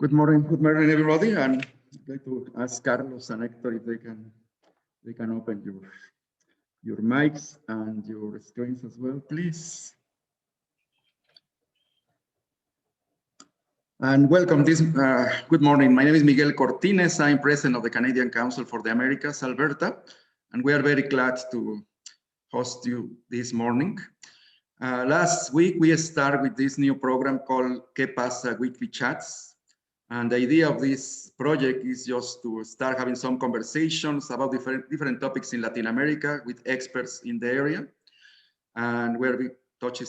Good morning, everybody. And I'd like to ask Carlos and Hector if they can open your mics and your screens as well, please. And welcome. Good morning. My name is Miguel Cortines. I'm president of the Canadian Council for the Americas, Alberta, and we are very glad to host you this morning. Last week, we started with this new program called Pasa Weekly Chats. And the idea of this project is just to start having some conversations about different topics in Latin America with experts in the area, and where we touch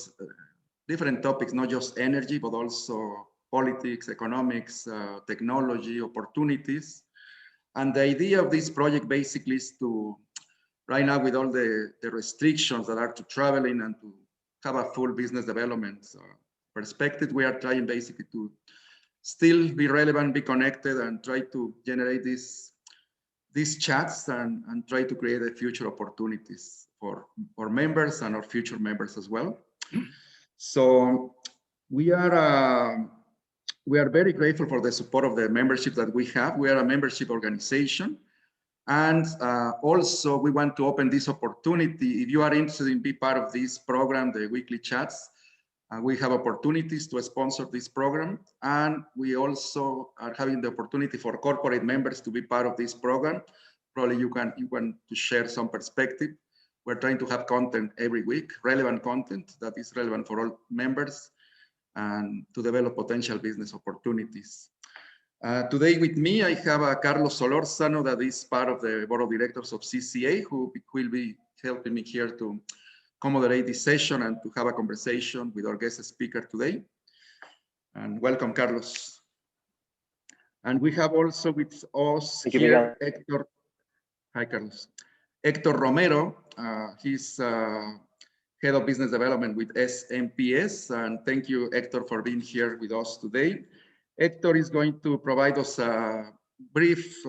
different topics, not just energy, but also politics, economics, technology, opportunities. And the idea of this project basically is to, right now with all the restrictions that are to traveling and to have a full business development perspective, we are trying basically to still be relevant, be connected, and try to generate these chats and try to create a future opportunities for our members and our future members as well. So we are very grateful for the support of the membership that we have. We are a membership organization. And also we want to open this opportunity. If you are interested in being part of this program, the weekly chats, we have opportunities to sponsor this program, and we also are having the opportunity for corporate members to be part of this program. Probably you want to share some perspective. We're trying to have content every week, relevant content that is relevant for all members, and to develop potential business opportunities. Today with me, I have Carlos Solorzano, that is part of the board of directors of CCA, who will be helping me here to co-moderate this session and to have a conversation with our guest speaker today. And welcome, Carlos. And we have also with us here Hector. Hi, Carlos. Hector Romero. He's head of business development with SMPS. And thank you, Hector, for being here with us today. Hector is going to provide us a brief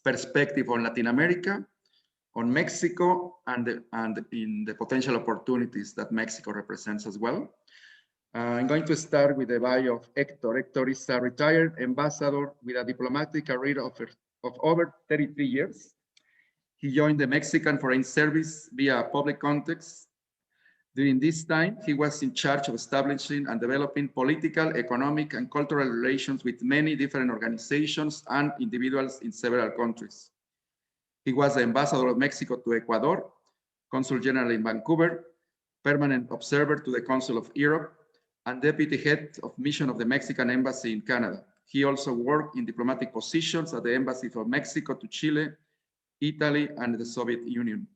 perspective on Latin America, on Mexico, and in the potential opportunities that Mexico represents as well. I'm going to start with the bio of Hector. Hector is a retired ambassador with a diplomatic career of over 33 years. He joined the Mexican Foreign Service via public context. During this time, he was in charge of establishing and developing political, economic, and cultural relations with many different organizations and individuals in several countries. He was the ambassador of Mexico to Ecuador, consul general in Vancouver, permanent observer to the Council of Europe, and deputy head of mission of the Mexican Embassy in Canada. He also worked in diplomatic positions at the embassies of Mexico to Chile, Italy, and the Soviet Union.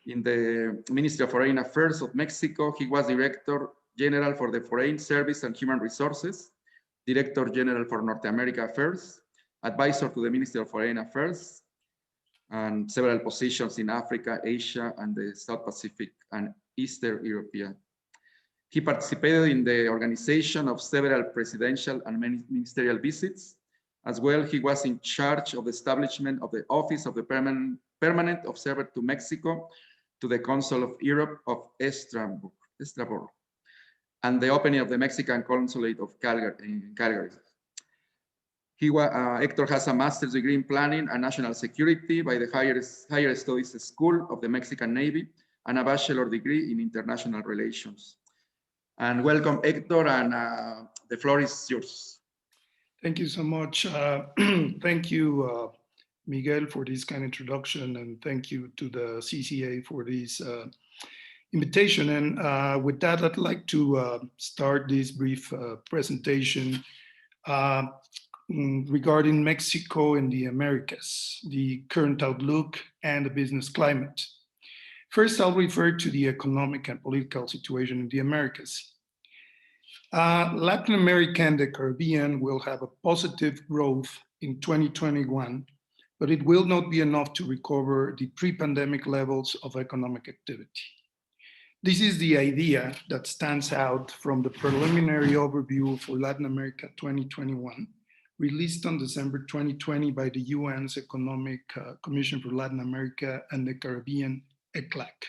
In the Ministry of Foreign Affairs of Mexico, he was Director General for the Foreign Service and Human Resources, Director General for North America Affairs, advisor to the Ministry of Foreign Affairs, and several positions in Africa, Asia, and the South Pacific and Eastern Europe. He participated in the organization of several presidential and ministerial visits. As well, he was in charge of the establishment of the Office of the Permanent Observer to Mexico to the Council of Europe of Strasbourg, and the opening of the Mexican Consulate of Calgary. Hector has a master's degree in planning and national security by the Higher Studies School of the Mexican Navy and a bachelor degree in international relations. And welcome, Hector, and the floor is yours. Thank you so much. Thank you, Miguel, for this kind introduction, and thank you to the CCA for this invitation. And with that, I'd like to start this brief presentation regarding Mexico and the Americas, the current outlook and the business climate. First, I'll refer to the economic and political situation in the Americas. Latin America and the Caribbean will have a positive growth in 2021, but it will not be enough to recover the pre-pandemic levels of economic activity. This is the idea that stands out from the preliminary overview for Latin America 2021, released on December 2020 by the UN's Economic Commission for Latin America and the Caribbean, ECLAC.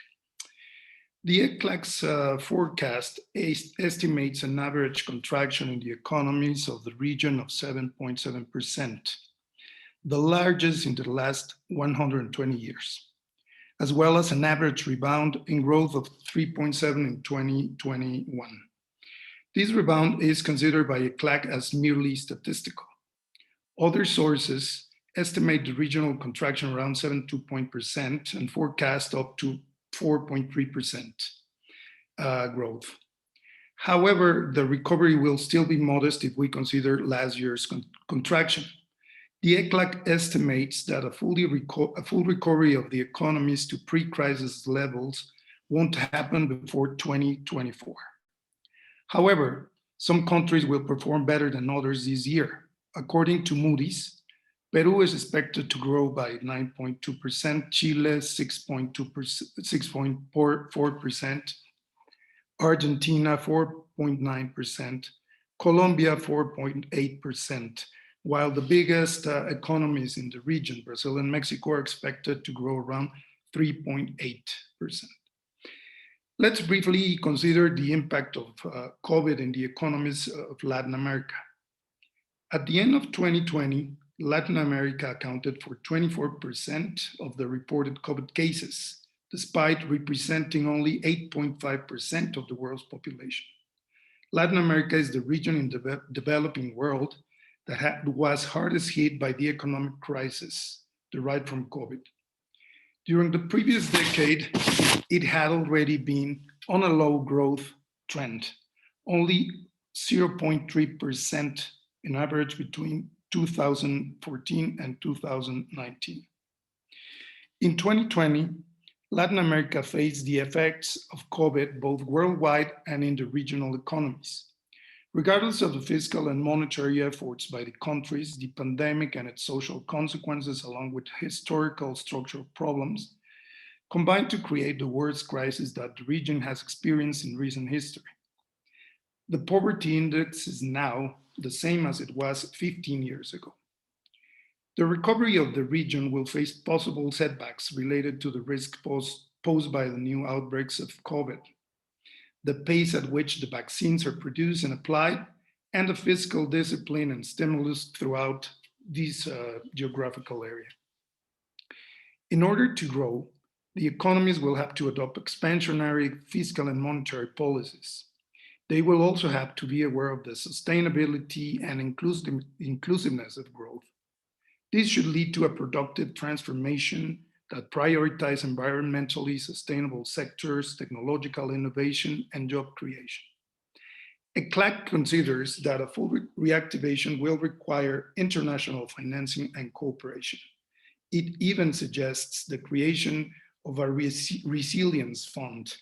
The ECLAC's forecast estimates an average contraction in the economies of the region of 7.7%, the largest in the last 120 years, as well as an average rebound in growth of 3.7 in 2021. This rebound is considered by ECLAC as merely statistical. Other sources estimate the regional contraction around 7.2% and forecast up to 4.3% growth. However, the recovery will still be modest if we consider last year's contraction. The ECLAC estimates that a full recovery of the economies to pre-crisis levels won't happen before 2024. However, some countries will perform better than others this year. According to Moody's, Peru is expected to grow by 9.2%, Chile 6.4%, Argentina 4.9%, Colombia 4.8%, while the biggest economies in the region, Brazil and Mexico, are expected to grow around 3.8%. Let's briefly consider the impact of COVID in the economies of Latin America. At the end of 2020, Latin America accounted for 24% of the reported COVID cases, despite representing only 8.5% of the world's population. Latin America is the region in the developing world that was hardest hit by the economic crisis derived from COVID. During the previous decade, it had already been on a low growth trend, only 0.3% in average between 2014 and 2019. In 2020, Latin America faced the effects of COVID both worldwide and in the regional economies. Regardless of the fiscal and monetary efforts by the countries, the pandemic and its social consequences, along with historical structural problems, combined to create the worst crisis that the region has experienced in recent history. The poverty index is now the same as it was 15 years ago. The recovery of the region will face possible setbacks related to the risk posed by the new outbreaks of COVID, the pace at which the vaccines are produced and applied, and the fiscal discipline and stimulus throughout this geographical area. In order to grow, the economies will have to adopt expansionary fiscal and monetary policies. They will also have to be aware of the sustainability and inclusiveness of growth. This should lead to a productive transformation that prioritize environmentally sustainable sectors, technological innovation, and job creation. ECLAC considers that a full reactivation will require international financing and cooperation. It even suggests the creation of a resilience fund.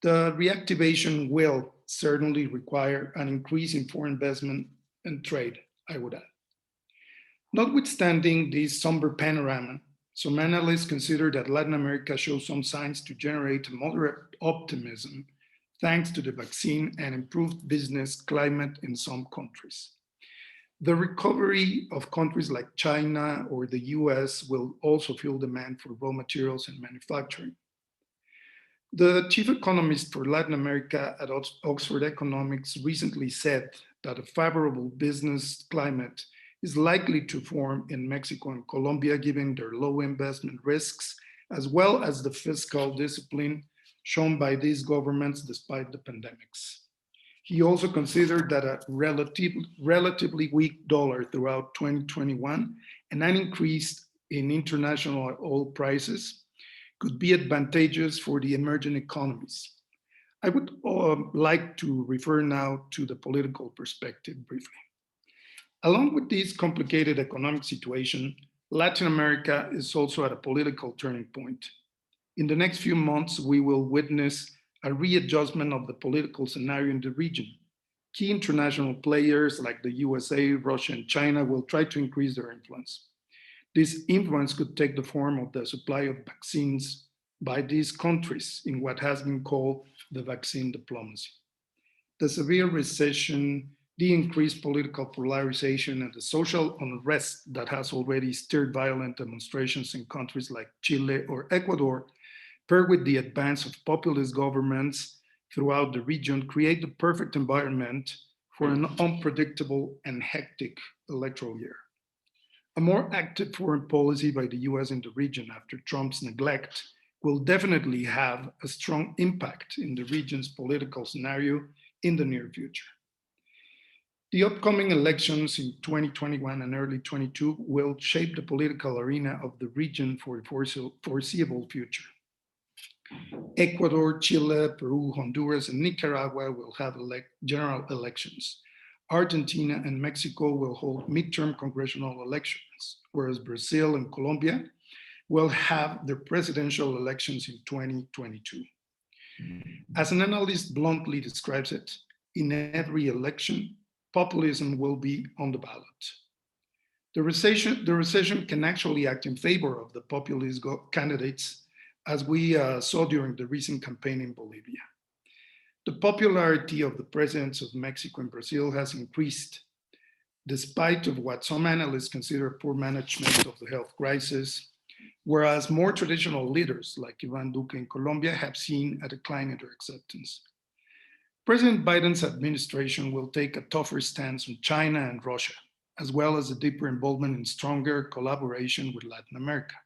The reactivation will certainly require an increase in foreign investment and trade, I would add. Notwithstanding this somber panorama, some analysts consider that Latin America shows some signs to generate moderate optimism thanks to the vaccine and improved business climate in some countries. The recovery of countries like China or the US will also fuel demand for raw materials and manufacturing. The chief economist for Latin America at Oxford Economics recently said that a favorable business climate is likely to form in Mexico and Colombia, given their low investment risks, as well as the fiscal discipline shown by these governments despite the pandemics. He also considered that a relatively weak dollar throughout 2021 and an increase in international oil prices could be advantageous for the emerging economies. I would like to refer now to the political perspective briefly. Along with this complicated economic situation, Latin America is also at a political turning point. In the next few months, we will witness a readjustment of the political scenario in the region. Key international players like the USA, Russia, and China will try to increase their influence. This influence could take the form of the supply of vaccines by these countries in what has been called the vaccine diplomacy. The severe recession, the increased political polarization, and the social unrest that has already stirred violent demonstrations in countries like Chile or Ecuador paired with the advance of populist governments throughout the region, create the perfect environment for an unpredictable and hectic electoral year. A more active foreign policy by the US in the region after Trump's neglect will definitely have a strong impact in the region's political scenario in the near future. The upcoming elections in 2021 and early 22 will shape the political arena of the region for the foreseeable future. Ecuador, Chile, Peru, Honduras, and Nicaragua will have general elections. Argentina and Mexico will hold midterm congressional elections, whereas Brazil and Colombia will have their presidential elections in 2022. As an analyst bluntly describes it, in every election, populism will be on the ballot. The recession can actually act in favor of the populist candidates, as we saw during the recent campaign in Bolivia. The popularity of the presidents of Mexico and Brazil has increased, despite of what some analysts consider poor management of the health crisis, whereas more traditional leaders like Iván Duque in Colombia have seen a decline in their acceptance. President Biden's administration will take a tougher stance on China and Russia, as well as a deeper involvement in stronger collaboration with Latin America.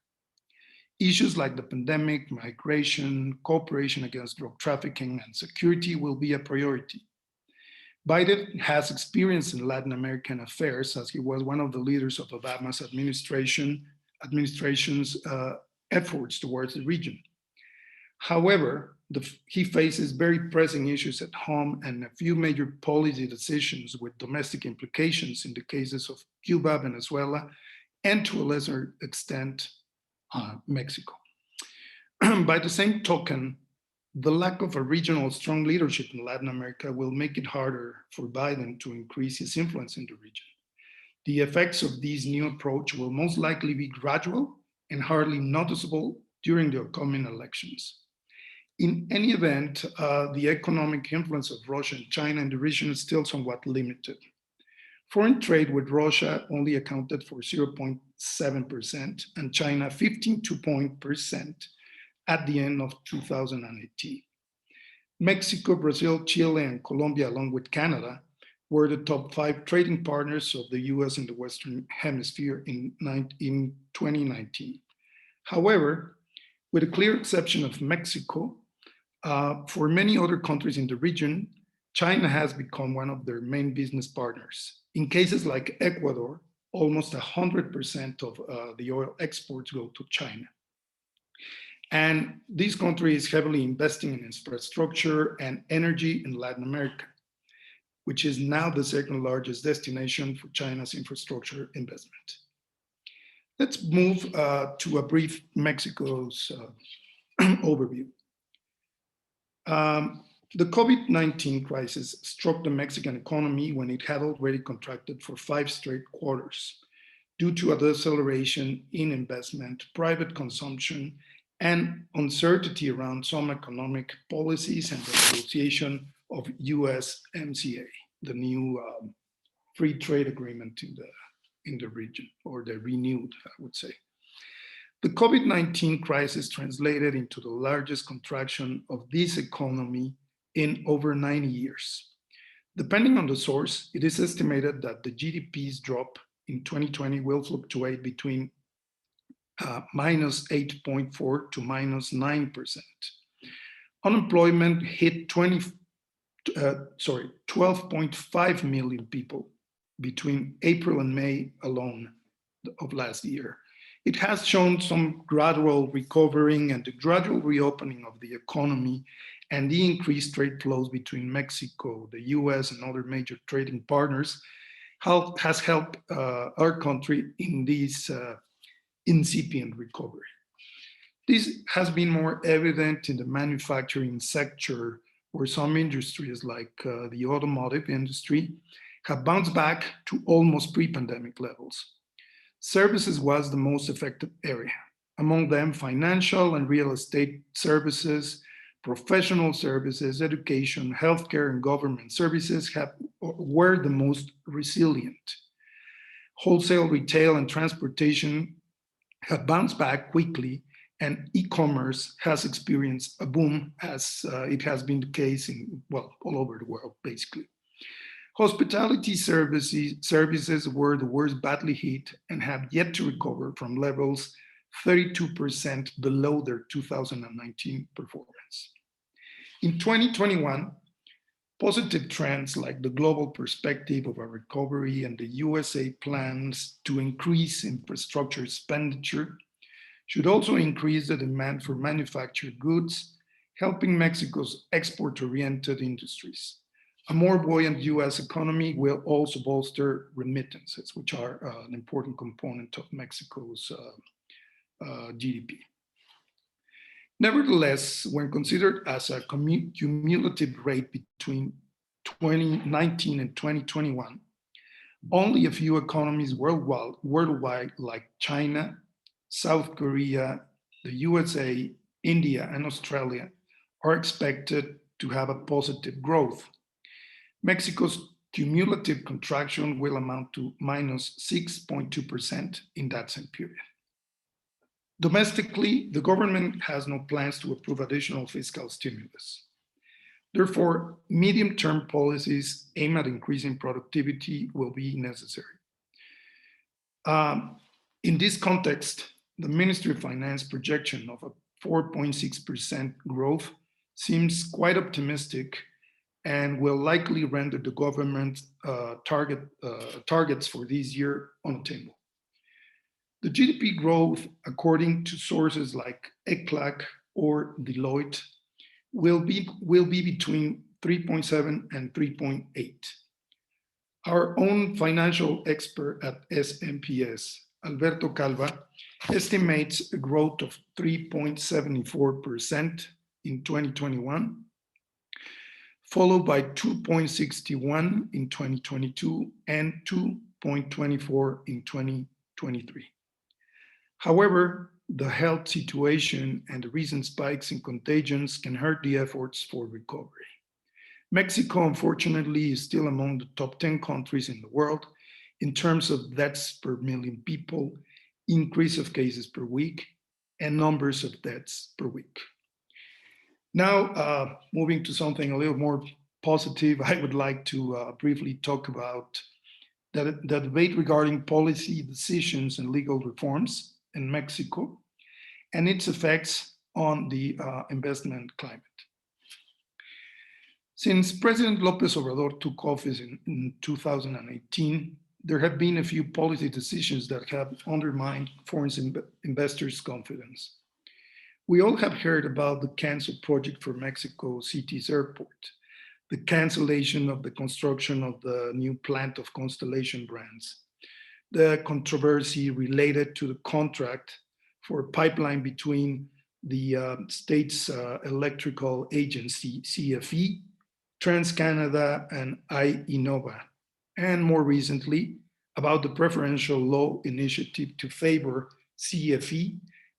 Issues like the pandemic, migration, cooperation against drug trafficking, and security will be a priority. Biden has experience in Latin American affairs, as he was one of the leaders of Obama's administration's efforts towards the region. However, he faces very pressing issues at home and a few major policy decisions with domestic implications in the cases of Cuba, Venezuela, and to a lesser extent, Mexico. By the same token, the lack of a regional strong leadership in Latin America will make it harder for Biden to increase his influence in the region. The effects of this new approach will most likely be gradual and hardly noticeable during the upcoming elections. In any event, the economic influence of Russia and China in the region is still somewhat limited. Foreign trade with Russia only accounted for 0.7% and China 15% at the end of 2018. Mexico, Brazil, Chile, and Colombia, along with Canada, were the top 5 trading partners of the US in the Western Hemisphere in 2019. However, with a clear exception of Mexico, for many other countries in the region, China has become one of their main business partners. In cases like Ecuador, almost 100% of the oil exports go to China. And this country is heavily investing in infrastructure and energy in Latin America, which is now the second largest destination for China's infrastructure investment. Let's move to a brief Mexico's overview. The COVID-19 crisis struck the Mexican economy when it had already contracted for 5 straight quarters due to a deceleration in investment, private consumption, and uncertainty around some economic policies and the negotiation of USMCA, the new free trade agreement in the region, or the renewed, I would say. The COVID-19 crisis translated into the largest contraction of this economy in over 90 years. Depending on the source, it is estimated that the GDP's drop in 2020 will fluctuate between minus 8.4 to minus 9%. Unemployment hit 12.5 million people between April and May alone of last year. It has shown some gradual recovering and the gradual reopening of the economy and the increased trade flows between Mexico, the US, and other major trading partners has helped our country in this incipient recovery. This has been more evident in the manufacturing sector, where some industries like the automotive industry have bounced back to almost pre-pandemic levels. Services was the most affected area. Among them, financial and real estate services, professional services, education, healthcare, and government services were the most resilient. Wholesale, retail, and transportation have bounced back quickly and e-commerce has experienced a boom, as it has been the case in, well, all over the world, basically. Hospitality services were the worst badly hit and have yet to recover from levels 32% below their 2019 performance. In 2021, positive trends like the global perspective of a recovery and the USA plans to increase infrastructure expenditure should also increase the demand for manufactured goods, helping Mexico's export-oriented industries. A more buoyant US economy will also bolster remittances, which are an important component of Mexico's GDP. Nevertheless, when considered as a cumulative rate between 2019 and 2021, only a few economies worldwide like China, South Korea, the USA, India, and Australia are expected to have a positive growth. Mexico's cumulative contraction will amount to minus 6.2% in that same period. Domestically, the government has no plans to approve additional fiscal stimulus. Therefore, medium-term policies aimed at increasing productivity will be necessary. In this context, the Ministry of Finance projection of a 4.6% growth seems quite optimistic and will likely render the government targets for this year unattainable. The GDP growth, according to sources like ECLAC or Deloitte, will be between 3.7 and 3.8. Our own financial expert at SMPS, Alberto Calva, estimates a growth of 3.74% in 2021, followed by 2.61 in 2022 and 2.24 in 2023. However, the health situation and the recent spikes in contagions can hurt the efforts for recovery. Mexico, unfortunately, is still among the top 10 countries in the world in terms of deaths per million people, increase of cases per week, and numbers of deaths per week. Now, moving to something a little more positive, I would like to briefly talk about the debate regarding policy decisions and legal reforms in Mexico and its effects on the investment climate. Since President López Obrador took office in 2018, there have been a few policy decisions that have undermined foreign investors' confidence. We all have heard about the canceled project for Mexico City's airport, the cancellation of the construction of the new plant of Constellation Brands, the controversy related to the contract for a pipeline between the state's electrical agency, CFE, TransCanada, and IEnova, and more recently, about the preferential law initiative to favor CFE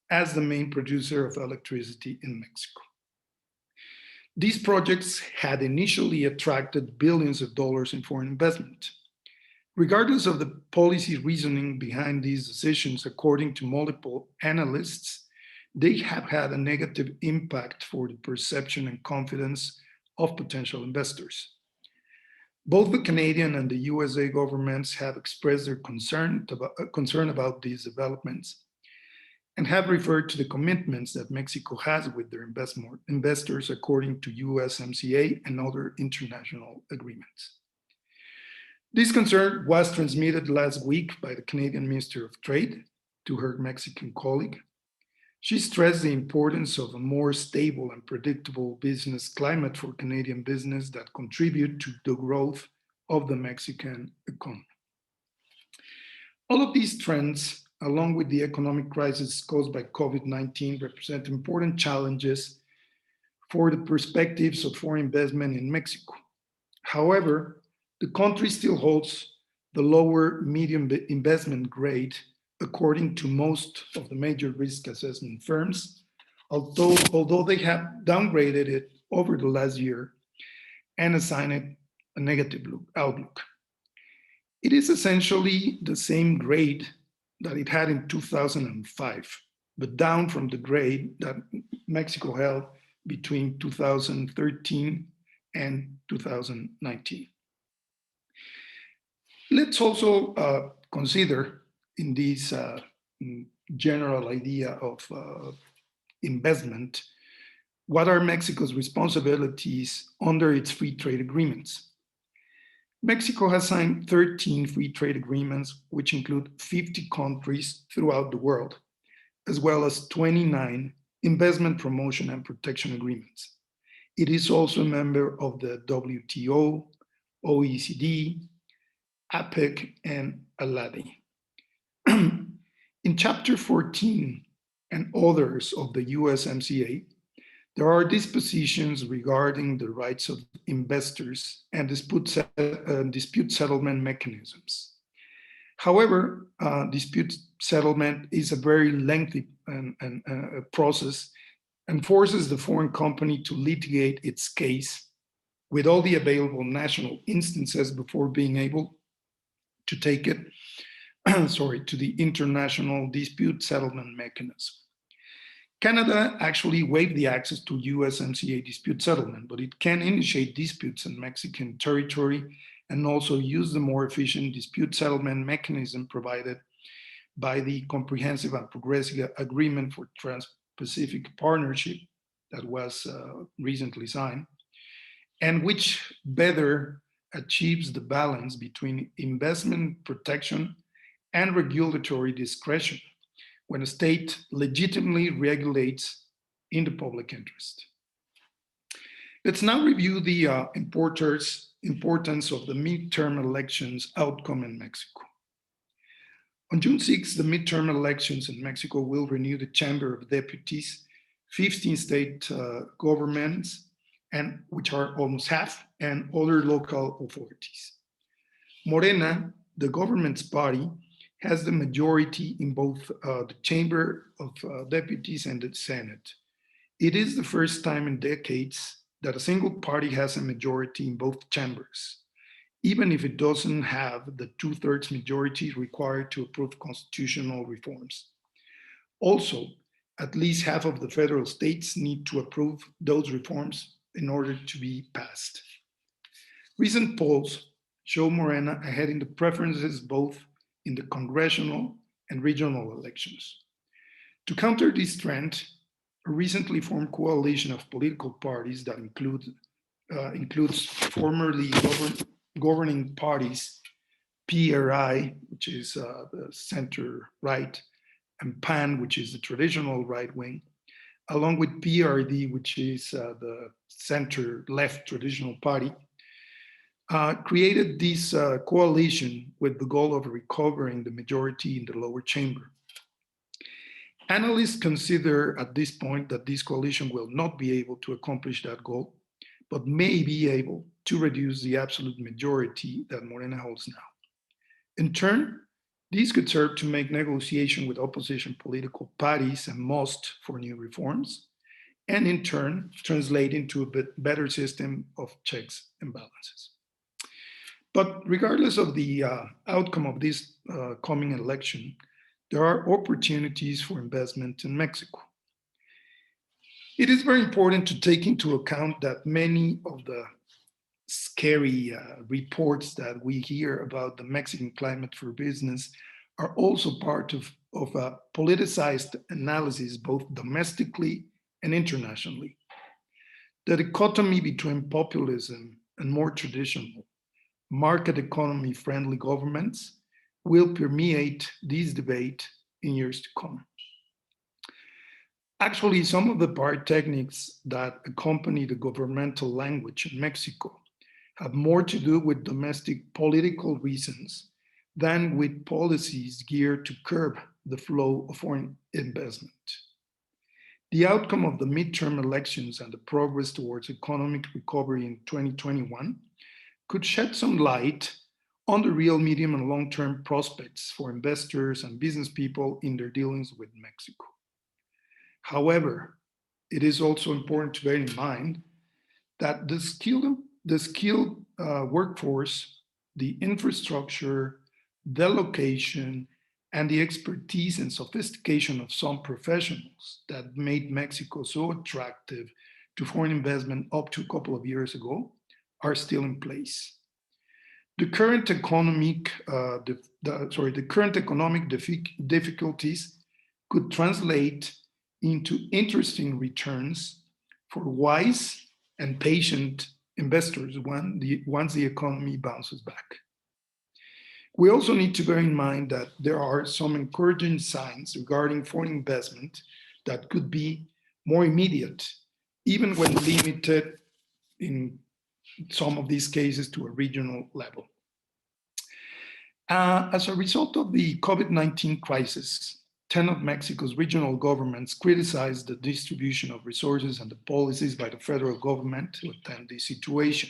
as the main producer of electricity in Mexico. These projects had initially attracted billions of dollars in foreign investment. Regardless of the policy reasoning behind these decisions, according to multiple analysts, they have had a negative impact for the perception and confidence of potential investors. Both the Canadian and the USA governments have expressed their concern about these developments and have referred to the commitments that Mexico has with their investors according to USMCA and other international agreements. This concern was transmitted last week by the Canadian Minister of Trade to her Mexican colleague. She stressed the importance of a more stable and predictable business climate for Canadian business that contribute to the growth of the Mexican economy. All of these trends, along with the economic crisis caused by COVID-19, represent important challenges for the perspectives of foreign investment in Mexico. However, the country still holds the lower medium investment grade according to most of the major risk assessment firms, although they have downgraded it over the last year and assigned it a negative outlook. It is essentially the same grade that it had in 2005, but down from the grade that Mexico held between 2013 and 2019. Let's also consider in this general idea of investment, what are Mexico's responsibilities under its free trade agreements? Mexico has signed 13 free trade agreements, which include 50 countries throughout the world, as well as 29 investment promotion and protection agreements. It is also a member of the WTO, OECD, APEC, and ALADI. In Chapter 14 and others of the USMCA, there are dispositions regarding the rights of investors and dispute settlement mechanisms. However, dispute settlement is a very lengthy process and forces the foreign company to litigate its case with all the available national instances before being able to take it to the international dispute settlement mechanism. Canada actually waived the access to USMCA dispute settlement, but it can initiate disputes in Mexican territory and also use the more efficient dispute settlement mechanism provided by the Comprehensive and Progressive Agreement for Trans-Pacific Partnership that was recently signed, and which better achieves the balance between investment protection and regulatory discretion when a state legitimately regulates in the public interest. Let's now review the importance of the midterm elections outcome in Mexico. On June 6, the midterm elections in Mexico will renew the Chamber of Deputies, 15 state governments, and which are almost half, and other local authorities. Morena, the government's party, has the majority in both the Chamber of Deputies and the Senate. It is the first time in decades that a single party has a majority in both chambers, even if it doesn't have the 2/3 majority required to approve constitutional reforms. Also, at least half of the federal states need to approve those reforms in order to be passed. Recent polls show Morena ahead in the preferences both in the congressional and regional elections. To counter this trend, a recently formed coalition of political parties that includes formerly governing parties, PRI, which is the center right, and PAN, which is the traditional right wing, along with PRD, which is the center left traditional party, created this coalition with the goal of recovering the majority in the lower chamber. Analysts consider at this point that this coalition will not be able to accomplish that goal, but may be able to reduce the absolute majority that Morena holds now. In turn, these could serve to make negotiation with opposition political parties a must for new reforms, and in turn, translate into a better system of checks and balances. But regardless of the outcome of this coming election, there are opportunities for investment in Mexico. It is very important to take into account that many of the scary reports that we hear about the Mexican climate for business are also part of a politicized analysis, both domestically and internationally. The dichotomy between populism and more traditional market economy friendly governments will permeate this debate in years to come. Actually, some of the power techniques that accompany the governmental language in Mexico have more to do with domestic political reasons than with policies geared to curb the flow of foreign investment. The outcome of the midterm elections and the progress towards economic recovery in 2021 could shed some light on the real medium and long-term prospects for investors and business people in their dealings with Mexico. However, it is also important to bear in mind that the skilled workforce, the infrastructure, the location, and the expertise and sophistication of some professionals that made Mexico so attractive to foreign investment up to a couple of years ago are still in place. The current economic, difficulties could translate into interesting returns for wise and patient investors once the economy bounces back. We also need to bear in mind that there are some encouraging signs regarding foreign investment that could be more immediate, even when limited in some of these cases to a regional level. As a result of the COVID-19 crisis, 10 of Mexico's regional governments criticized the distribution of resources and the policies by the federal government to attend this situation.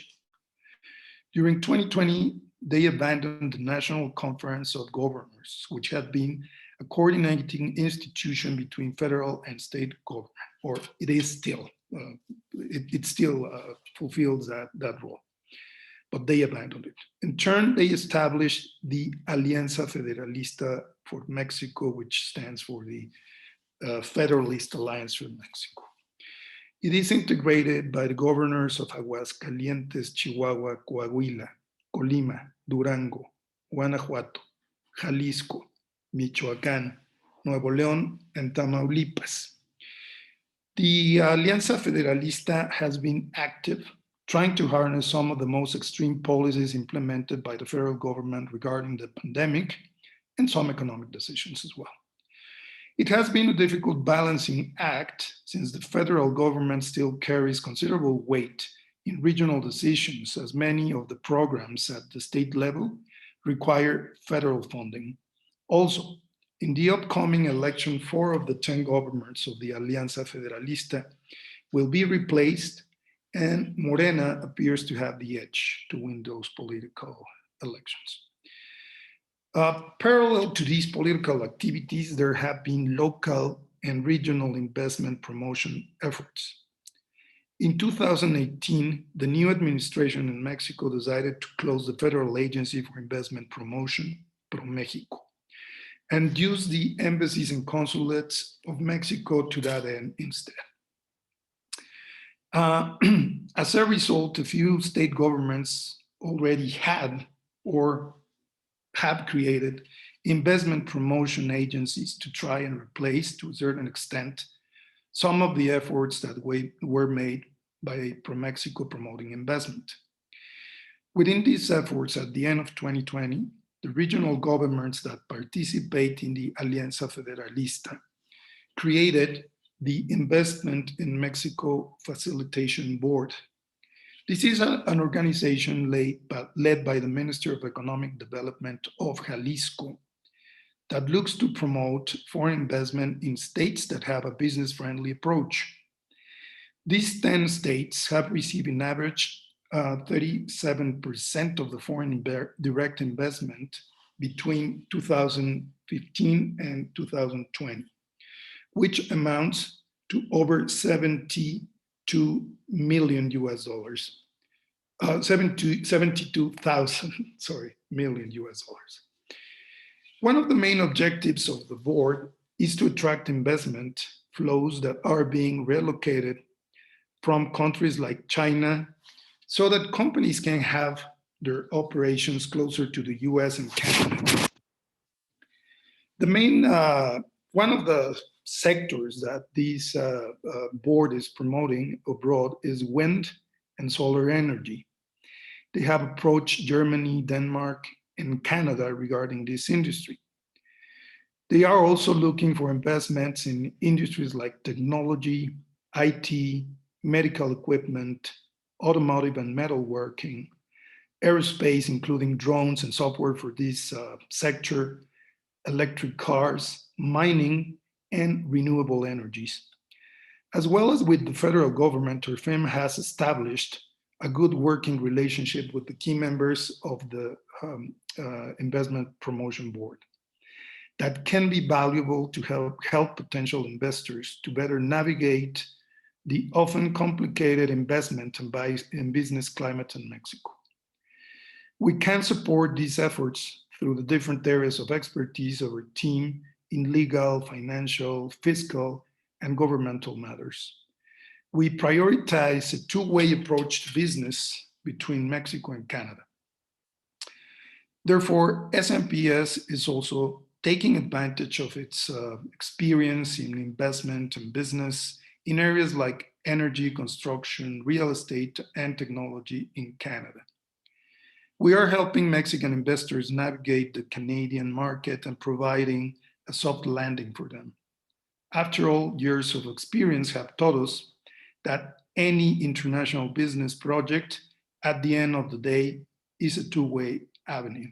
During 2020, they abandoned the National Conference of Governors, which had been a coordinating institution between federal and state government, or it is still, it still fulfills that role, but they abandoned it. In turn, they established the Alianza Federalista for Mexico, which stands for the Federalist Alliance for Mexico. It is integrated by the governors of Aguascalientes, Chihuahua, Coahuila, Colima, Durango, Guanajuato, Jalisco, Michoacán, Nuevo León, and Tamaulipas. The Alianza Federalista has been active, trying to harness some of the most extreme policies implemented by the federal government regarding the pandemic and some economic decisions as well. It has been a difficult balancing act since the federal government still carries considerable weight in regional decisions, as many of the programs at the state level require federal funding. Also, in the upcoming election, 4 of the 10 governors of the Alianza Federalista will be replaced, and Morena appears to have the edge to win those political elections. Parallel to these political activities, there have been local and regional investment promotion efforts. In 2018, the new administration in Mexico decided to close the Federal Agency for Investment Promotion, ProMéxico, and use the embassies and consulates of Mexico to that end instead. As a result, a few state governments already had or have created investment promotion agencies to try and replace, to a certain extent, some of the efforts that were made by ProMéxico promoting investment. Within these efforts, at the end of 2020, the regional governments that participate in the Alianza Federalista created the Investment in Mexico Facilitation Board. This is an organization led by the Minister of Economic Development of Jalisco that looks to promote foreign investment in states that have a business-friendly approach. These 10 states have received an average 37% of the foreign direct investment between 2015 and 2020, which amounts to over 72 million US dollars, 72,000, million US dollars. One of the main objectives of the board is to attract investment flows that are being relocated from countries like China so that companies can have their operations closer to the US and Canada. The main, one of the sectors that this board is promoting abroad is wind and solar energy. They have approached Germany, Denmark, and Canada regarding this industry. They are also looking for investments in industries like technology, IT, medical equipment, automotive and metalworking, aerospace, including drones and software for this sector, electric cars, mining, and renewable energies. As well as with the federal government, TERFEM has established a good working relationship with the key members of the Investment Promotion Board that can be valuable to help potential investors to better navigate the often complicated investment and business climate in Mexico. We can support these efforts through the different areas of expertise of our team in legal, financial, fiscal, and governmental matters. We prioritize a two-way approach to business between Mexico and Canada. Therefore, SMPS is also taking advantage of its experience in investment and business in areas like energy, construction, real estate, and technology in Canada. We are helping Mexican investors navigate the Canadian market and providing a soft landing for them. After all, years of experience have taught us that any international business project, at the end of the day, is a two-way avenue.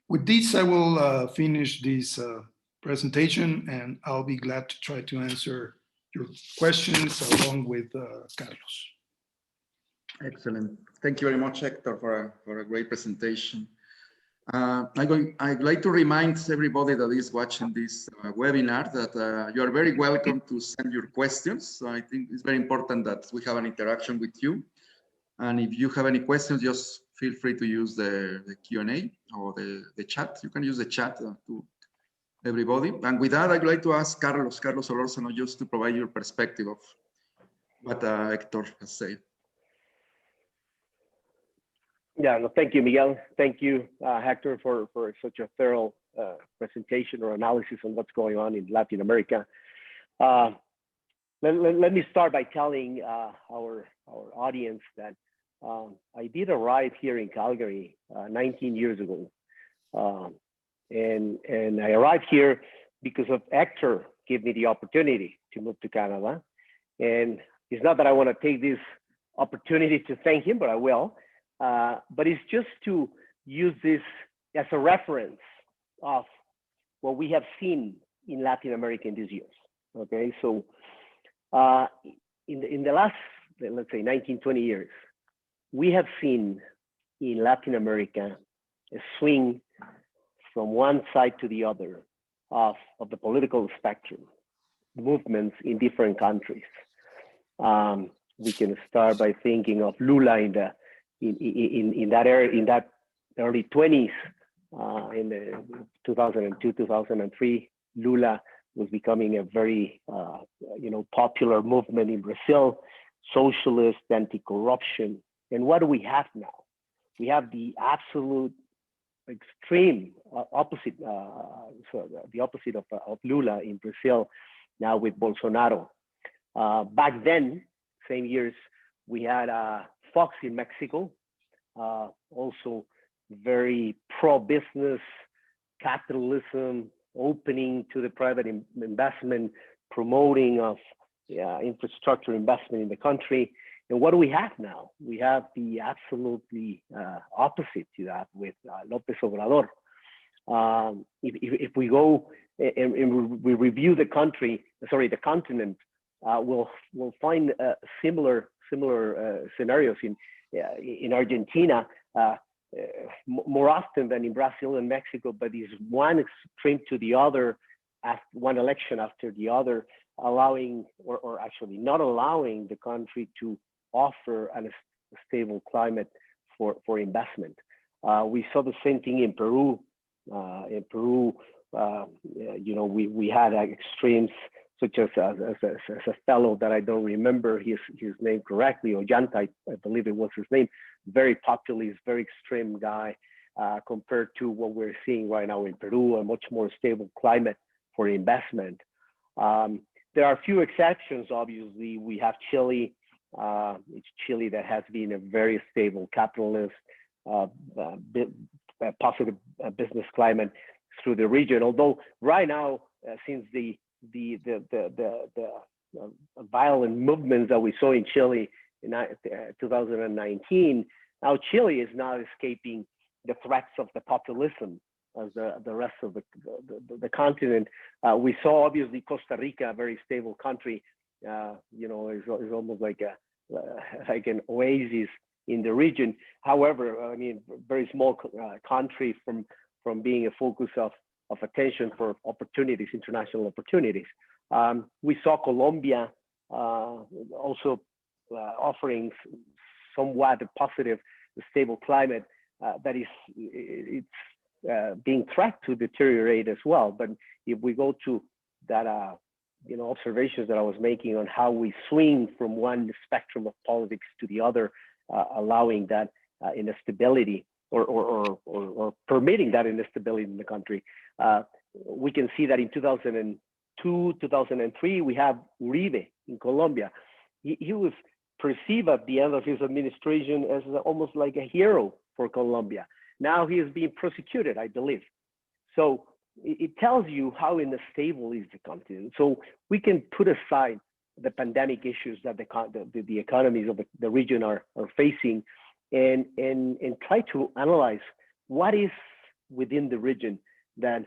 With this, I will finish this presentation, and I'll be glad to try to answer your questions along with Carlos. Excellent. Thank you very much, Hector, for a great presentation. I'd like to remind everybody that is watching this webinar that you are very welcome to send your questions. So I think it's very important that we have an interaction with you. And if you have any questions, just feel free to use the Q&A or the chat. You can use the chat to everybody. And with that, I'd like to ask Carlos Solorzano just to provide your perspective of what Hector has said. Yeah, no, thank you, Miguel. Thank you, Hector, for such a thorough presentation or analysis on what's going on in Latin America. Let me start by telling our audience that I did arrive here in Calgary 19 years ago. And I arrived here because of Hector gave me the opportunity to move to Canada. And it's not that I want to take this opportunity to thank him, but I will. But it's just to use this as a reference of what we have seen in Latin America in these years. Okay, so in the last, let's say, 19, 20 years, we have seen in Latin America a swing from one side to the other of the political spectrum, movements in different countries. We can start by thinking of Lula in that era, in that early 20s, in the 2002, 2003, Lula was becoming a very, popular movement in Brazil, socialist, anti-corruption. And what do we have now? We have the absolute extreme opposite, the opposite of Lula in Brazil, now with Bolsonaro. Back then, same years, we had Fox in Mexico, also very pro-business, capitalism, opening to the private investment, promoting of infrastructure investment in the country. And what do we have now? We have the absolutely opposite to that with López Obrador. If we go and we review the continent, we'll find similar scenarios in Argentina, more often than in Brazil and Mexico, but is one extreme to the other, one election after the other, allowing or actually not allowing the country to offer a stable climate for investment. We saw the same thing in Peru. We had extremes such as a fellow that I don't remember his name correctly, Ollanta, I believe it was his name, very populist, very extreme guy, compared to what we're seeing right now in Peru, a much more stable climate for investment. There are a few exceptions, obviously. We have Chile. It's Chile that has been a very stable capitalist, positive business climate through the region. Although right now, since the violent movements that we saw in Chile in 2019, now Chile is not escaping the threats of the populism as the rest of the continent. We saw obviously Costa Rica, a very stable country, is almost like an oasis in the region. However, I mean, very small country from being a focus of attention for opportunities, international opportunities. We saw Colombia also offering somewhat a positive, stable climate that is being threat to deteriorate as well. But if we go to that, observations that I was making on how we swing from one spectrum of politics to the other, allowing that instability or permitting that instability in the country, we can see that in 2002, 2003, we have Uribe in Colombia. He was perceived at the end of his administration as almost like a hero for Colombia. Now he is being prosecuted, I believe. So it tells you how unstable is the continent. So we can put aside the pandemic issues that the economies of the region are facing, and try to analyze what is within the region that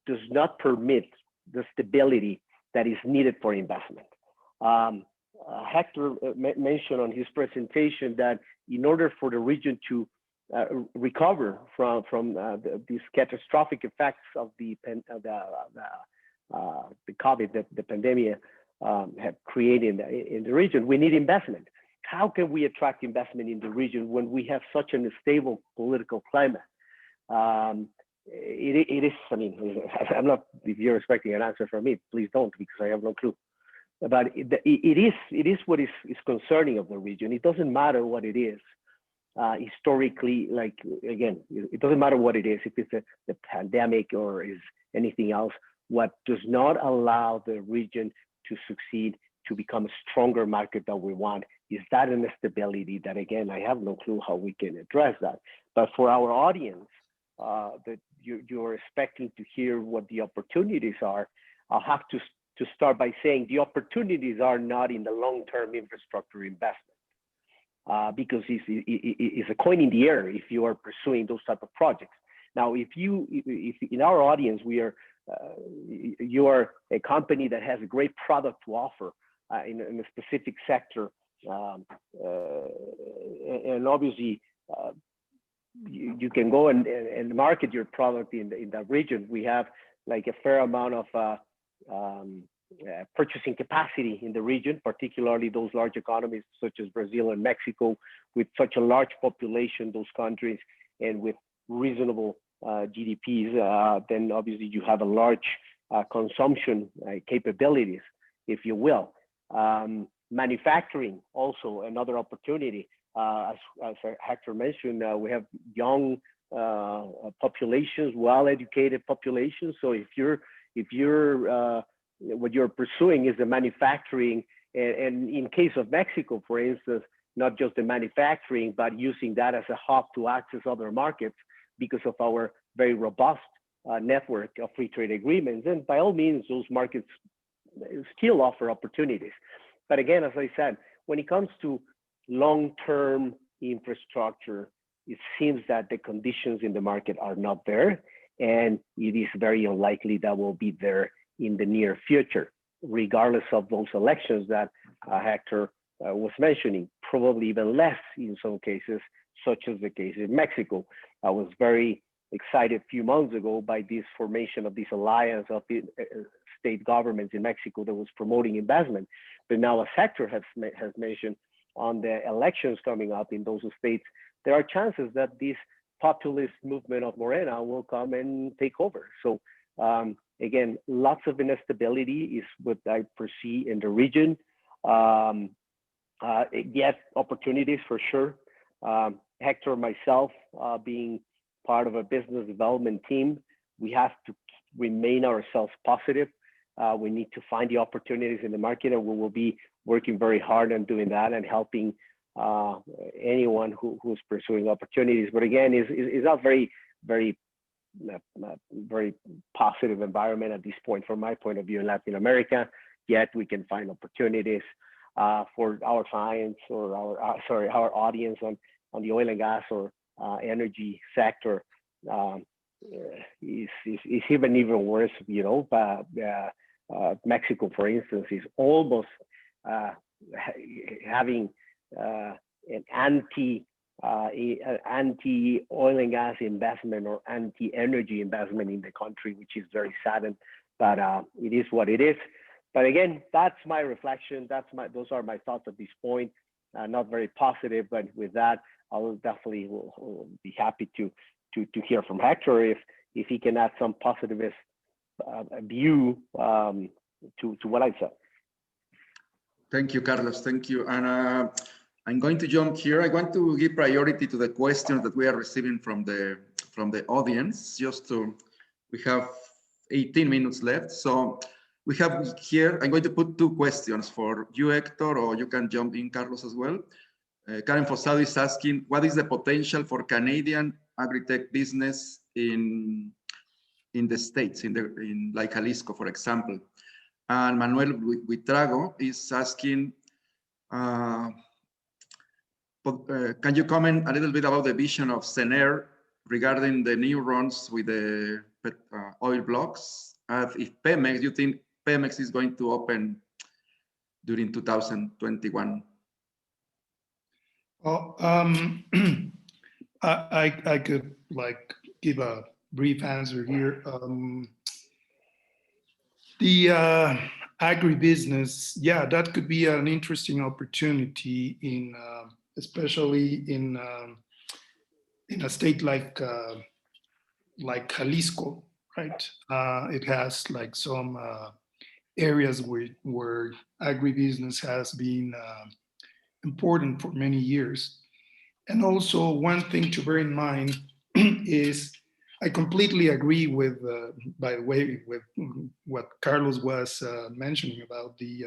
does not permit the stability that is needed for investment. Hector mentioned on his presentation that in order for the region to recover from these catastrophic effects of the COVID, the pandemic have created in the region, we need investment. How can we attract investment in the region when we have such an unstable political climate? It is, I mean, I'm not, if you're expecting an answer from me, please don't, because I have no clue. But it is what is concerning of the region. It doesn't matter what it is. Historically, like, again, it doesn't matter what it is, if it's the pandemic or is anything else. What does not allow the region to succeed, to become a stronger market that we want, is that instability that, again, I have no clue how we can address that. But for our audience, that you're expecting to hear what the opportunities are, I'll have to start by saying the opportunities are not in the long-term infrastructure investment, because it's a coin in the air if you are pursuing those type of projects. Now, if in our audience, you are a company that has a great product to offer in a specific sector, and obviously you can go and market your product in that region. We have like a fair amount of purchasing capacity in the region, particularly those large economies such as Brazil and Mexico, with such a large population, those countries, and with reasonable GDPs, then obviously you have a large consumption capabilities, if you will. Manufacturing, also another opportunity. As Hector mentioned, we have young populations, well-educated populations. So if you're what you're pursuing is the manufacturing, and in case of Mexico, for instance, not just the manufacturing, but using that as a hub to access other markets because of our very robust network of free trade agreements. And by all means, those markets still offer opportunities. But again, as I said, when it comes to long-term infrastructure, it seems that the conditions in the market are not there, and it is very unlikely that will be there in the near future, regardless of those elections that Hector was mentioning, probably even less in some cases, such as the case in Mexico. I was very excited a few months ago by this formation of this alliance of state governments in Mexico that was promoting investment. But now, as Hector has mentioned, on the elections coming up in those states, there are chances that this populist movement of Morena will come and take over. So again, lots of instability is what I perceive in the region. Yet opportunities for sure. Hector, myself, being part of a business development team, we have to remain ourselves positive. We need to find the opportunities in the market, and we will be working very hard on doing that and helping anyone who's pursuing opportunities. But again, it's not very positive environment at this point from my point of view in Latin America. Yet we can find opportunities for our clients or our audience on the oil and gas or energy sector. Is even worse, you know. Mexico, for instance, is almost having an anti-oil and gas investment or anti-energy investment in the country, which is very saddened. But it is what it is. But again, that's my reflection. Those are my thoughts at this point. Not very positive, but with that, I will definitely will be happy to hear from Hector if he can add some positivist view to what I said. Thank you, Carlos. Thank you. And I'm going to jump here. I want to give priority to the questions that we are receiving from the audience. We have 18 minutes left. So we have here, I'm going to put two questions for you, Hector, or you can jump in, Carlos, as well. Karen Fosado is asking, what is the potential for Canadian agri-tech business in the States, in like Jalisco, for example? And Manuel Buitrago is asking, can you comment a little bit about the vision of CENER regarding the new runs with the oil blocks? If Pemex, you think Pemex is going to open during 2021? Well, I could like give a brief answer here. The agribusiness, yeah, that could be an interesting opportunity in, especially in a state like Jalisco, right? It has like some areas where agribusiness has been important for many years. And also one thing to bear in mind is I completely agree with, by the way, with what Carlos was mentioning about the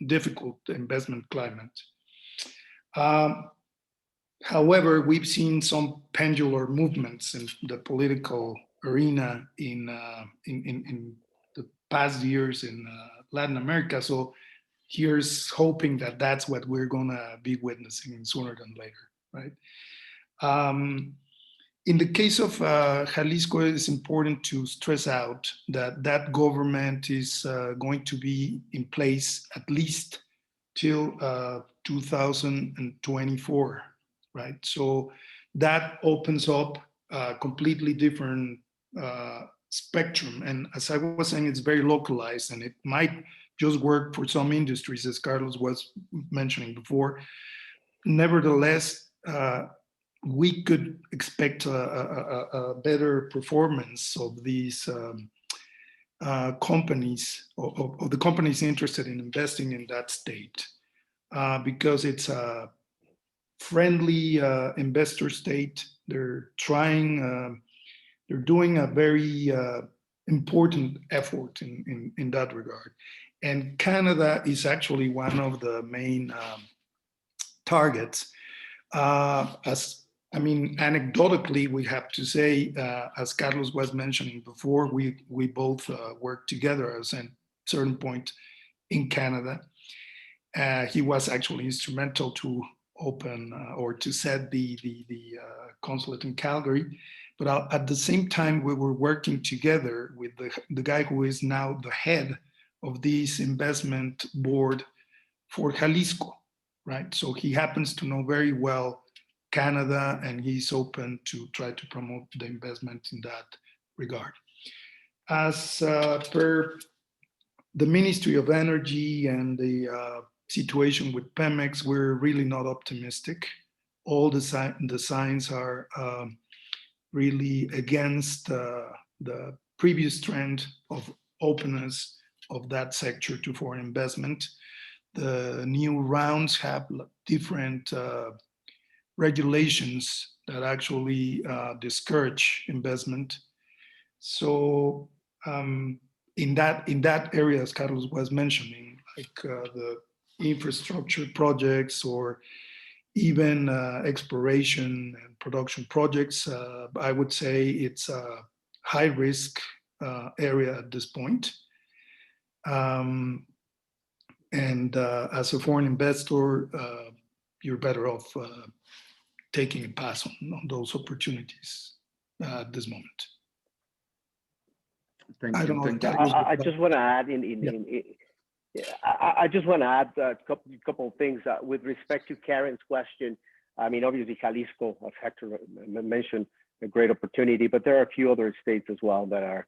difficult investment climate. However, we've seen some pendular movements in the political arena in the past years in Latin America. So here's hoping that that's what we're gonna be witnessing sooner than later, right? In the case of Jalisco, it's important to stress out that that government is going to be in place at least till 2024, right? So that opens up a completely different spectrum. And as I was saying, it's very localized and it might just work for some industries, as Carlos was mentioning before. Nevertheless, we could expect a better performance of these companies, of the companies interested in investing in that state, because it's a friendly investor state. They're trying, they're doing a very important effort in that regard. And Canada is actually one of the main targets. Anecdotally, we have to say, as Carlos was mentioning before, we both worked together at a certain point in Canada. He was actually instrumental to open or to set the consulate in Calgary. But at the same time, we were working together with the guy who is now the head of this investment board for Jalisco, right? So he happens to know very well Canada, and he's open to try to promote the investment in that regard. As per the Ministry of Energy and the situation with Pemex, we're really not optimistic. All the signs are really against the previous trend of openness of that sector to foreign investment. The new rounds have different regulations that actually discourage investment. So in that area, as Carlos was mentioning, like the infrastructure projects or even exploration and production projects, I would say it's a high risk area at this point. And as a foreign investor, you're better off taking a pass on those opportunities at this moment. Thank you. I just want to add I just want to add a couple of things with respect to Karen's question. I mean, obviously Jalisco, as Hector mentioned, a great opportunity, but there are a few other states as well that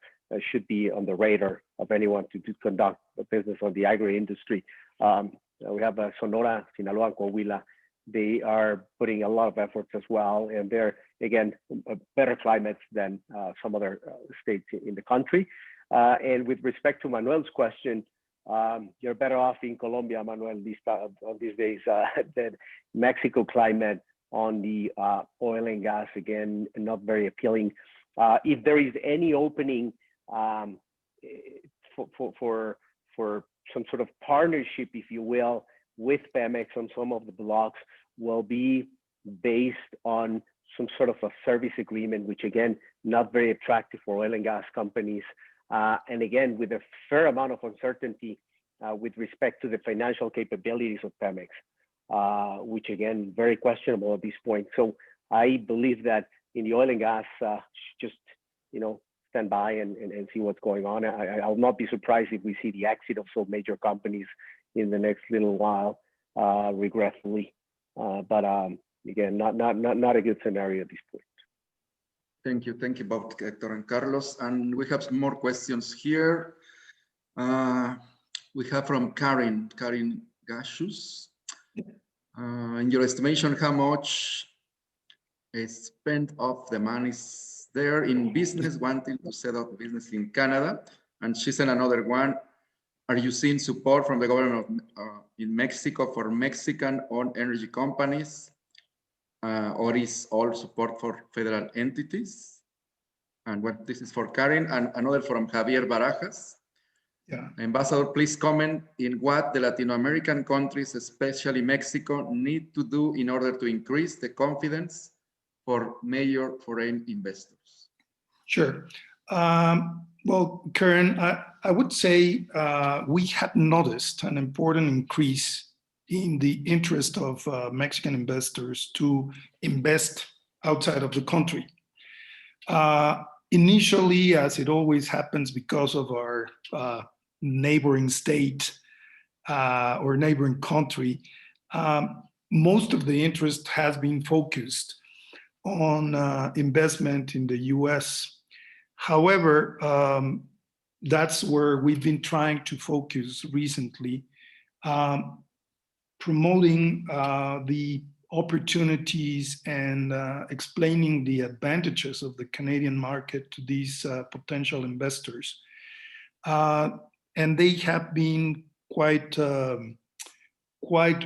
should be on the radar of anyone to conduct a business on the agri industry. We have Sonora, Sinaloa, Coahuila, they are putting a lot of efforts as well, and they're, again, a better climate than some other states in the country. And with respect to Manuel's question, you're better off in Colombia, Manuel, these days than Mexico climate on the oil and gas. Again, not very appealing. If there is any opening for some sort of partnership, if you will, with Pemex on some of the blocks, will be based on some sort of a service agreement, which again, not very attractive for oil and gas companies. And again, with a fair amount of uncertainty with respect to the financial capabilities of Pemex, which again, very questionable at this point. So I believe that in the oil and gas, just, stand by and see what's going on. I'll not be surprised if we see the exit of some major companies in the next little while, regretfully. But again, not a good scenario at this point. Thank you both Hector and Carlos. And we have some more questions here. We have from Karen Gashus. In your estimation, how much is spent of the money there in business wanting to set up business in Canada? And she sent another one. Are you seeing support from the government in Mexico for Mexican-owned energy companies? Or is all support for federal entities? And what this is for Karen, and another from Javier Barajas. Yeah. Ambassador, please comment in what the Latin American countries, especially Mexico, need to do in order to increase the confidence for major foreign investors. Sure. Well, Karen, I would say we have noticed an important increase in the interest of Mexican investors to invest outside of the country. Initially, as it always happens because of our neighboring state or neighboring country, most of the interest has been focused on investment in the US. However, that's where we've been trying to focus recently, promoting the opportunities and explaining the advantages of the Canadian market to these potential investors. And they have been quite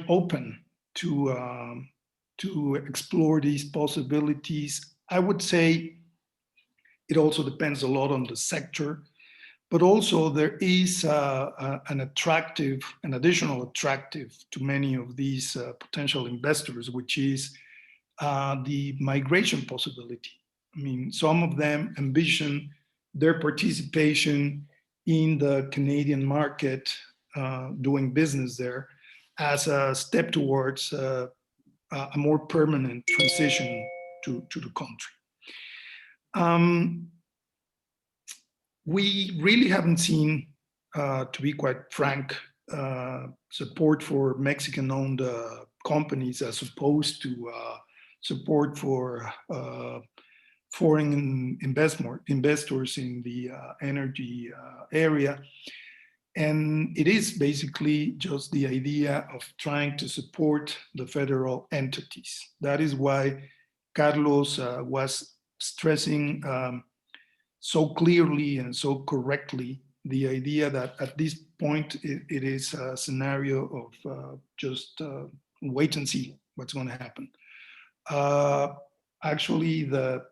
open to explore these possibilities. I would say it also depends a lot on the sector, but also there is an additional attractive to many of these potential investors, which is the migration possibility. I mean, some of them envision their participation in the Canadian market, doing business there, as a step towards a more permanent transition to the country. We really haven't seen, to be quite frank, support for Mexican-owned companies as opposed to support for foreign investors in the energy area. And it is basically just the idea of trying to support the federal entities. That is why Carlos was stressing so clearly and so correctly the idea that at this point it is a scenario of just wait and see what's going to happen. Actually, the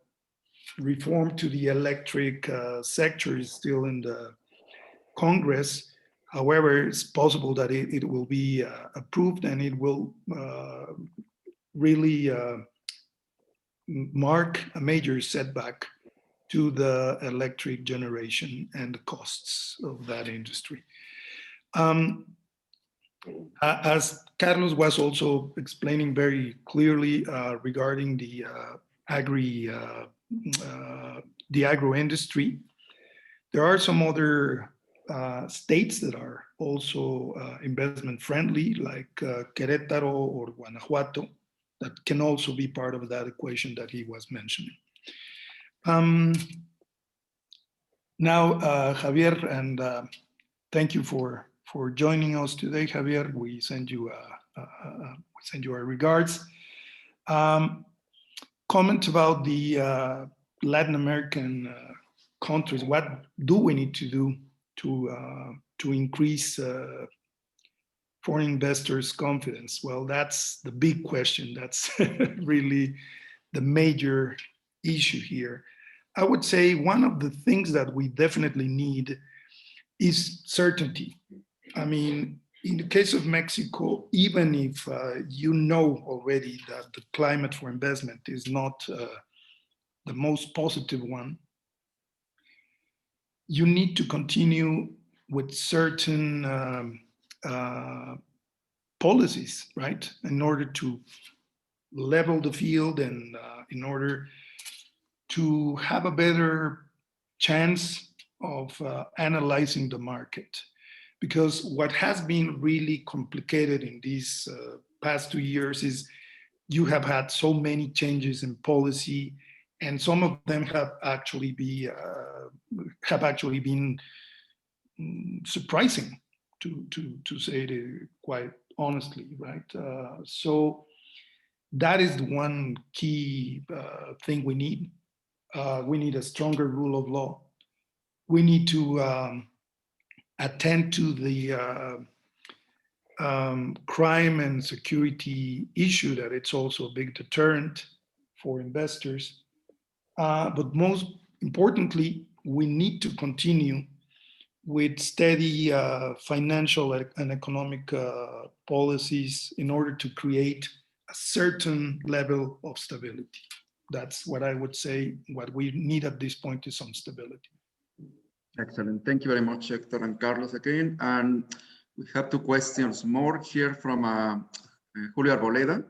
reform to the electric sector is still in the Congress. However, it's possible that it will be approved, and it will really mark a major setback to the electric generation and the costs of that industry. As Carlos was also explaining very clearly regarding the agro industry, there are some other states that are also investment friendly, like Querétaro or Guanajuato, that can also be part of that equation that he was mentioning. Now, Javier, and thank you for joining us today, Javier. We send you a send you our regards. Comment about the Latin American countries. What do we need to do to increase foreign investors' confidence? Well, that's the big question. That's really the major issue here. I would say one of the things that we definitely need is certainty. I mean, in the case of Mexico, even if you know already that the climate for investment is not the most positive one, you need to continue with certain policies, right? In order to level the field and in order to have a better chance of analyzing the market. Because what has been really complicated in these past 2 years is you have had so many changes in policy, and some of them have actually been surprising, to say it quite honestly, right? So that is the one key thing we need. We need a stronger rule of law. We need to attend to the crime and security issue, that it's also a big deterrent for investors. But most importantly, we need to continue with steady financial and economic policies in order to create a certain level of stability. That's what I would say. What we need at this point is some stability. Excellent. Thank you very much, Hector and Carlos again. And we have 2 questions more here from Julio Arboleda.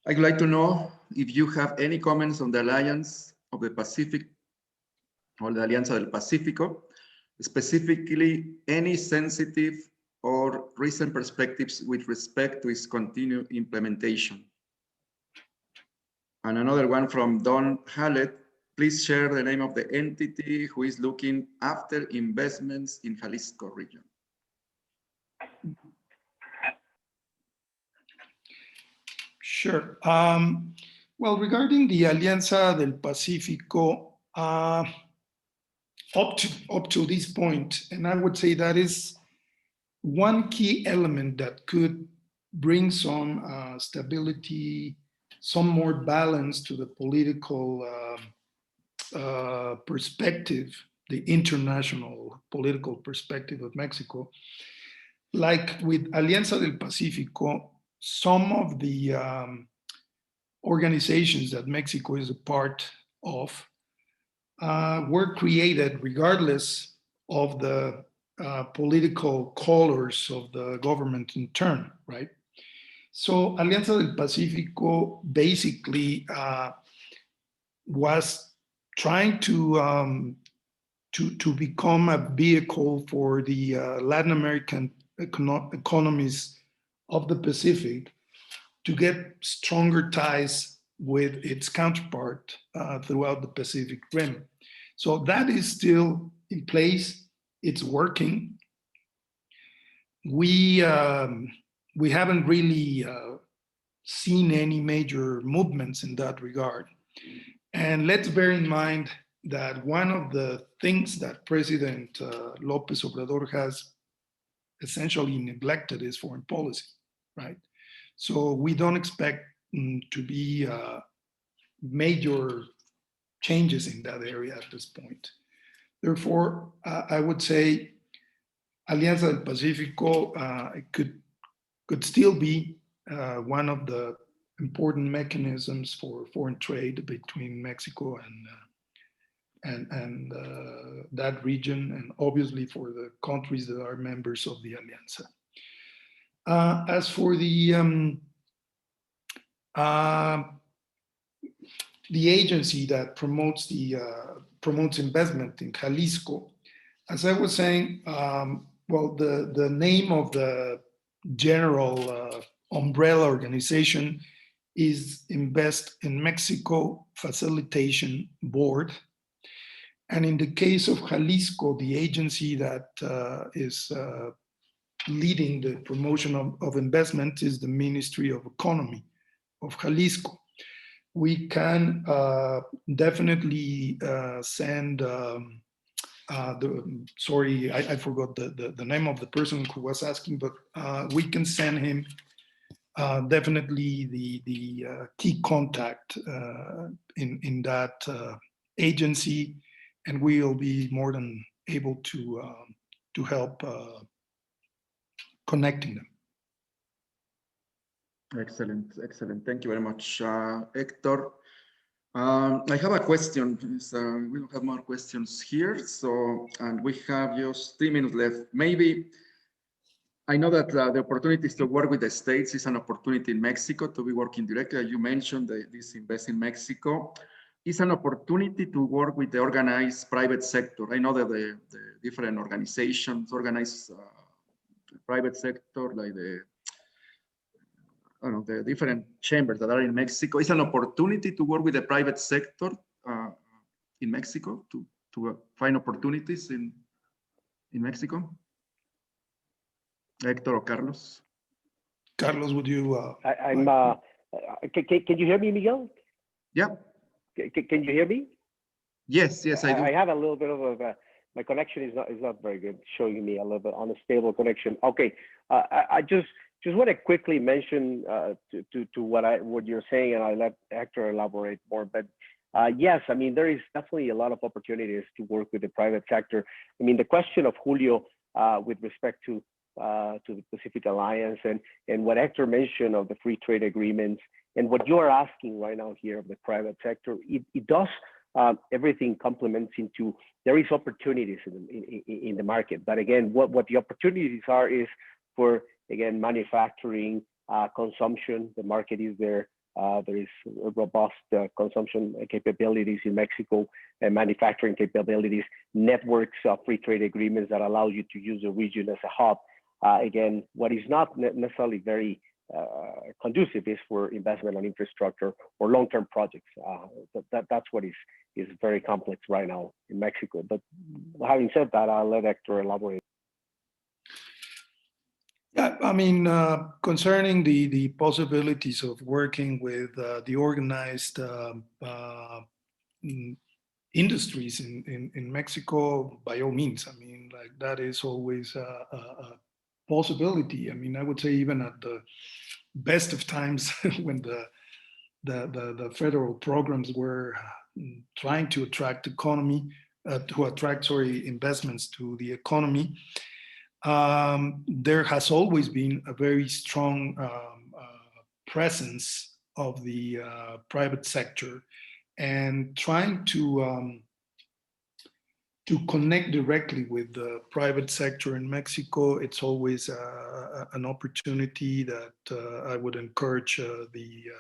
I'd like to know if you have any comments on the Alliance of the Pacific, or the Alianza del Pacífico, specifically any sensitive or recent perspectives with respect to its continued implementation. And another one from Don Hallett. Please share the name of the entity who is looking after investments in Jalisco region. Sure. Well, regarding the Alianza del Pacífico, up to this point, and I would say that is one key element that could bring some stability, some more balance to the political perspective, the international political perspective of Mexico. Like with Alianza del Pacífico, some of the organizations that Mexico is a part of were created regardless of the political colors of the government in turn, right? So Alianza del Pacífico basically was trying to become a vehicle for the Latin American economies of the Pacific to get stronger ties with its counterpart throughout the Pacific Rim. So that is still in place. It's working. We haven't really seen any major movements in that regard. And let's bear in mind that one of the things that President López Obrador has essentially neglected is foreign policy, right? So we don't expect to be major changes in that area at this point. Therefore, I would say Alianza del Pacífico could still be one of the important mechanisms for foreign trade between Mexico and that region, and obviously for the countries that are members of the Alianza. As for the agency that promotes investment in Jalisco, as I was saying, well, the name of the general umbrella organization is Invest in Mexico Facilitation Board. And in the case of Jalisco, the agency that is leading the promotion of investment is the Ministry of Economy of Jalisco. We can definitely send, sorry, I forgot the name of the person who was asking, but we can send him definitely the key contact in that agency, and we'll be more than able to help connecting them. Excellent, excellent. Thank you very much, Hector. I have a question. We don't have more questions here, so and we have just 3 minutes left. Maybe I know that the opportunities to work with the states is an opportunity in Mexico to be working directly. You mentioned this Invest in Mexico. It's an opportunity to work with the organized private sector. I know that the different organizations organize private sector, like the different chambers that are in Mexico. It's an opportunity to work with the private sector in Mexico to find opportunities in Mexico. Hector or Carlos? Carlos, would you? Can you hear me, Miguel? Yeah. Can you hear me? Yes, yes, I do. I have a little bit of my connection is not very good, showing me a little bit unstable connection. Okay, I just want to quickly mention to what you're saying, and I'll let Hector elaborate more. But yes, I mean, there is definitely a lot of opportunities to work with the private sector. I mean, the question of Julio with respect to the Pacific Alliance and what Hector mentioned of the free trade agreements and what you're asking right now here of the private sector, it does everything complements into there is opportunities in the market. But again, what the opportunities are is for, again, manufacturing, consumption. The market is there. There is robust consumption capabilities in Mexico and manufacturing capabilities, networks of free trade agreements that allow you to use the region as a hub. Again, what is not necessarily very conducive is for investment on infrastructure or long-term projects. That's what is very complex right now in Mexico. But having said that, I'll let Hector elaborate. Yeah, I mean, concerning the possibilities of working with the organized industries in Mexico, by all means, I mean, like that is always a possibility. I mean, I would say even at the best of times when the federal programs were trying to attract investments to the economy, there has always been a very strong presence of the private sector, and trying to connect directly with the private sector in Mexico, it's always an opportunity that I would encourage the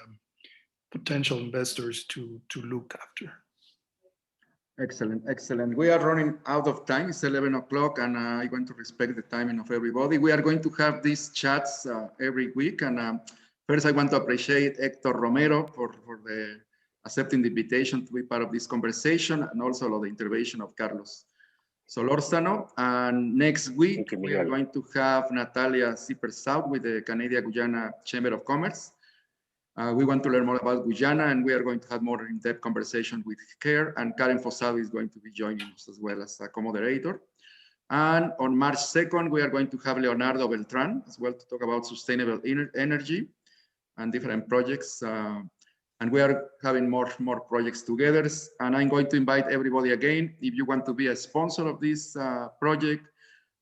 potential investors to look after. Excellent, excellent. We are running out of time. It's 11 o'clock, and I'm going to respect the timing of everybody. We are going to have these chats every week. And first, I want to appreciate Hector Romero for accepting the invitation to be part of this conversation, and also the intervention of Carlos Solorzano. And next week, we are going to have Natalia Zipper-South with the Canadian-Guyana Chamber of Commerce. We want to learn more about Guyana, and we are going to have more in-depth conversation with her, and Karen Fossado is going to be joining us as well as a co-moderator. And on March 2nd, we are going to have Leonardo Beltran as well to talk about sustainable energy and different projects. And we are having more projects together. And I'm going to invite everybody again, if you want to be a sponsor of this project,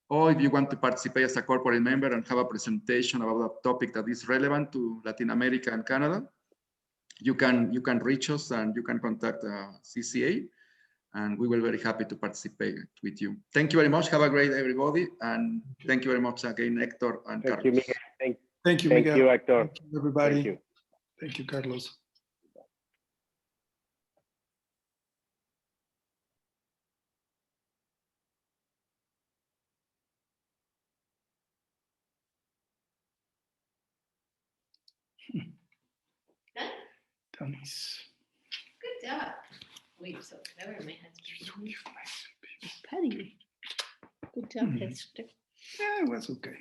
or if you want to participate as a corporate member and have a presentation about a topic that is relevant to Latin America and Canada, you can reach us and you can contact CCA, and we will be very happy to participate with you. Thank you very much. Have a great day, everybody, and thank you very much again, Hector and Carlos. Thank you, Miguel. Thank you, Miguel. Thank you, Hector. Thank you, everybody. Thank you. Thank you, Carlos. Nice. Good job. Oh, you're so clever. My husband. Petty. Good job, Hector. Yeah, it was okay.